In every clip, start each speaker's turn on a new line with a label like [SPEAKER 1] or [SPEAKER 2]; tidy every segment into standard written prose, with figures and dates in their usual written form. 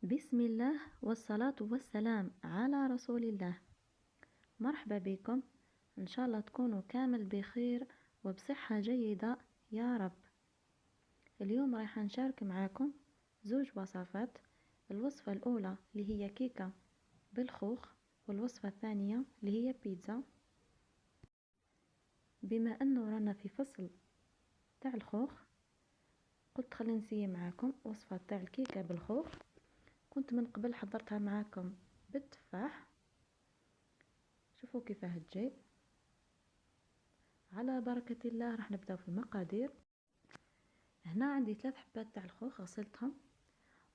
[SPEAKER 1] بسم الله والصلاة والسلام على رسول الله. مرحبا بكم، إن شاء الله تكونوا كامل بخير وبصحة جيدة يا رب. اليوم راح نشارك معاكم زوج وصفات. الوصفة الأولى اللي هي كيكة بالخوخ، والوصفة الثانية اللي هي بيتزا. بما أنه رانا في فصل تاع الخوخ، قلت خلينا نسيي معاكم وصفة تاع الكيكة بالخوخ. كنت من قبل حضرتها معاكم بالتفاح، شوفوا كيفاه تجي. على بركة الله راح نبداو في المقادير. هنا عندي 3 حبات تاع الخوخ غسلتهم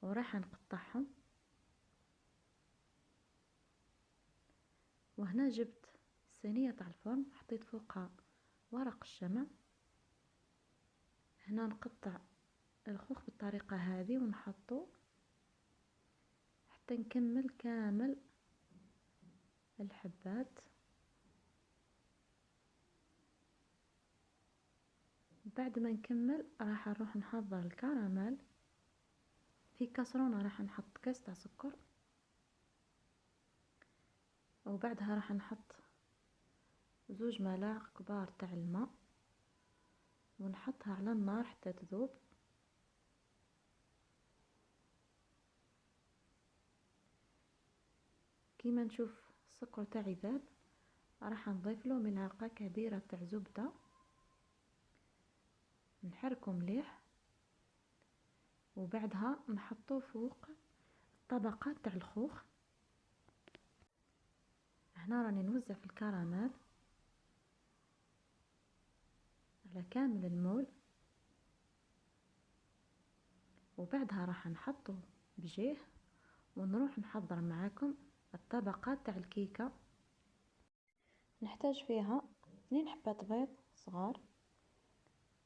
[SPEAKER 1] وراح نقطعهم. وهنا جبت صينية تاع الفرن، حطيت فوقها ورق الشمع. هنا نقطع الخوخ بالطريقة هذه ونحطه حتى نكمل كامل الحبات. بعد ما نكمل راح نروح نحضر الكراميل. في كاسرونة راح نحط كاس تاع سكر، وبعدها راح نحط 2 ملاعق كبار تاع الماء ونحطها على النار حتى تذوب. كيما نشوف السكر تاعي ذاب، راح نضيف له ملعقة كبيرة تاع زبدة، نحركه مليح، وبعدها نحطه فوق الطبقات تاع الخوخ. هنا راني نوزع في الكراميل على كامل المول، وبعدها راح نحطه بجيه ونروح نحضر معاكم الطبقات تاع الكيكة. نحتاج فيها 2 حبات بيض صغار،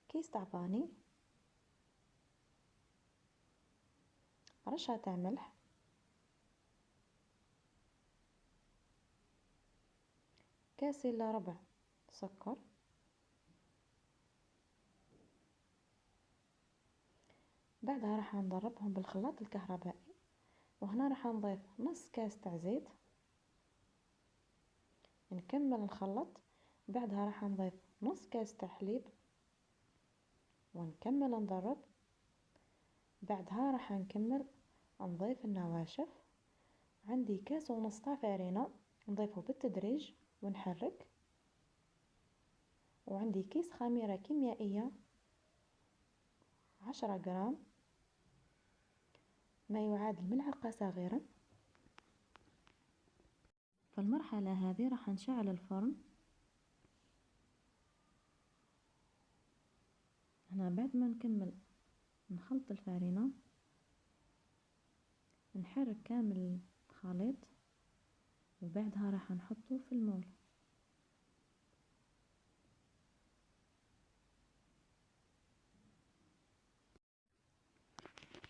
[SPEAKER 1] كيس تاع فاني، رشة تاع ملح، كاس الا ربع سكر، بعدها راح نضربهم بالخلاط الكهربائي. وهنا راح نضيف نص كاس تاع زيت، نكمل نخلط. بعدها راح نضيف نص كاس تاع حليب ونكمل نضرب. بعدها راح نكمل نضيف النواشف. عندي كاس ونص تاع فرينة نضيفه بالتدريج ونحرك. وعندي كيس خميرة كيميائية 10 غرام، ما يعادل ملعقة صغيرة. في المرحلة هذه راح نشعل الفرن. هنا بعد ما نكمل نخلط الفارينة، نحرك كامل الخليط، وبعدها راح نحطه في المول.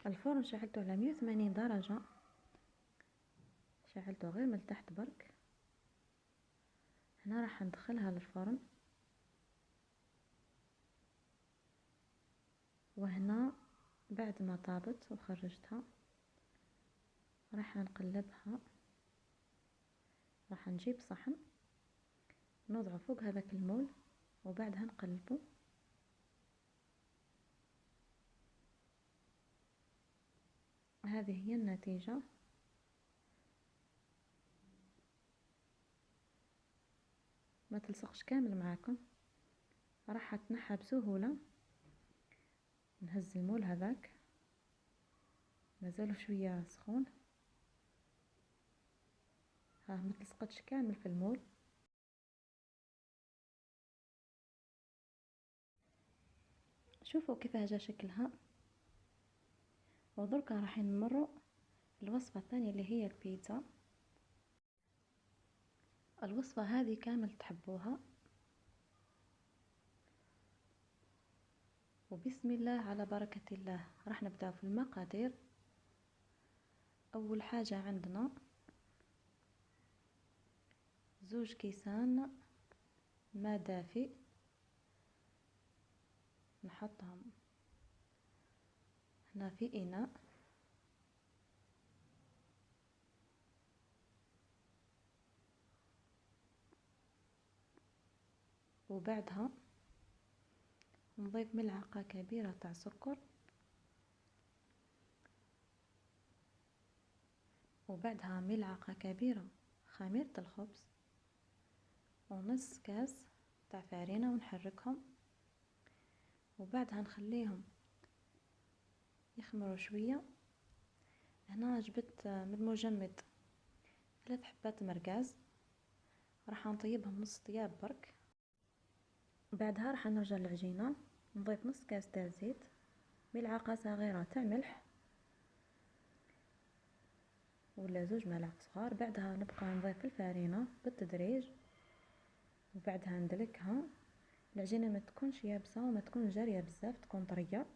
[SPEAKER 1] الفرن شعلته على 180 درجة، شعلته غير من تحت برك. هنا راح ندخلها للفرن، وهنا بعد ما طابت وخرجتها راح نقلبها. راح نجيب صحن نوضعه فوق هذاك المول وبعدها نقلبه. هذه هي النتيجة. ما تلصقش كامل معاكم، راح تنحى بسهولة. نهز المول هذاك، مازالوا شوية سخون. ها ما تلصقتش كامل في المول. شوفوا كيفاه جا شكلها. ودركا راح نمروا الوصفة الثانية اللي هي البيتزا. الوصفة هذه كامل تحبوها، وبسم الله على بركة الله. راح نبدأ في المقادير. أول حاجة عندنا 2 كيسان ماء دافئ، نحطهم هنا في إناء. وبعدها نضيف ملعقة كبيرة تاع سكر، وبعدها ملعقة كبيرة خميرة الخبز، ونص كاس تاع فارينة، ونحركهم. وبعدها نخليهم يخمروا شوية. هنا جبت من المجمد 3 حبات مرقاز، راح نطيبهم نص طياب برك. بعدها راح نرجع للعجينة، نضيف نص كاس تاع زيت، ملعقة صغيرة تاع ملح، ولا 2 ملاعق صغار. بعدها نبقى نضيف الفارينة بالتدريج، وبعدها ندلكها. العجينة ما تكونش يابسة وما تكون جارية بزاف، تكون طرية.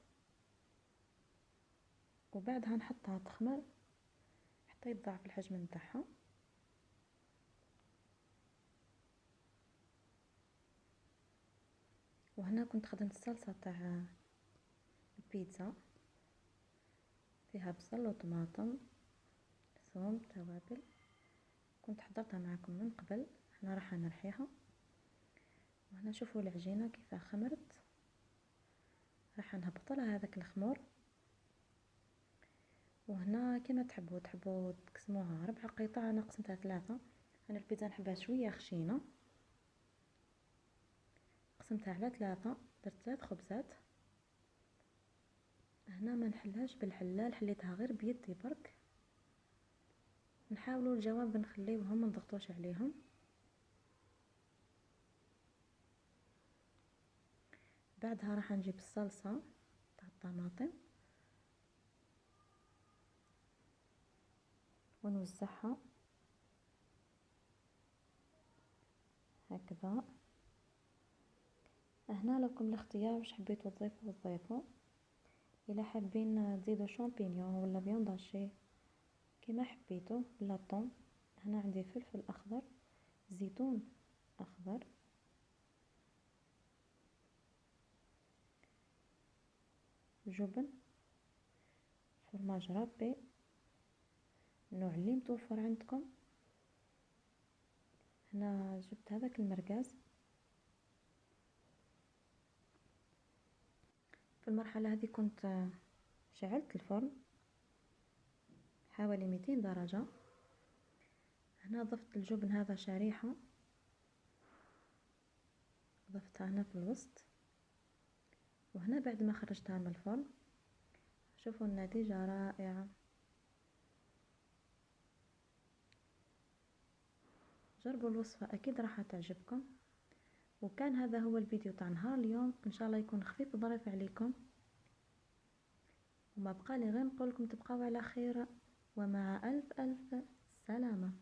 [SPEAKER 1] وبعدها نحطها تخمر حتى يتضاعف الحجم نتاعها. وهنا كنت خدمت الصلصة تاع البيتزا، فيها بصل وطماطم ثوم توابل، كنت حضرتها معكم من قبل. هنا راح نرحيها. وهنا شوفوا العجينة كيف خمرت، راح نهبط لها هذاك الخمور. وهنا كما تحبوا تقسموها 4 قطع، انا قسمتها 3. انا البيتزا نحبها شويه خشينه، قسمتها على 3، درت 3 خبزات. هنا ما نحلهاش بالحلال، حليتها غير بيدي برك. نحاولوا الجوانب نخليوهم ما نضغطوش عليهم. بعدها راح نجيب الصلصه تاع الطماطم ونوزعها هكذا. هنا لكم الاختيار واش حبيتوا تضيفوا. الا حابين تزيدوا شامبينيون ولا فياند هاشي كما حبيتوا، ولا طون. هنا عندي فلفل اخضر، زيتون اخضر، جبن، فرماج رابي، النوع اللي متوفر عندكم. هنا جبت هذاك المرقاز. في المرحلة هذه كنت شعلت الفرن حوالي 200 درجة. هنا ضفت الجبن هذا شريحة، ضفتها هنا في الوسط. وهنا بعد ما خرجتها من الفرن شوفوا النتيجة رائعة. جربوا الوصفة اكيد راح تعجبكم. وكان هذا هو الفيديو تاع نهار اليوم، ان شاء الله يكون خفيف وظريف عليكم. وما بقى لي غير نقول لكم تبقاو على خير، ومع الف الف سلامة.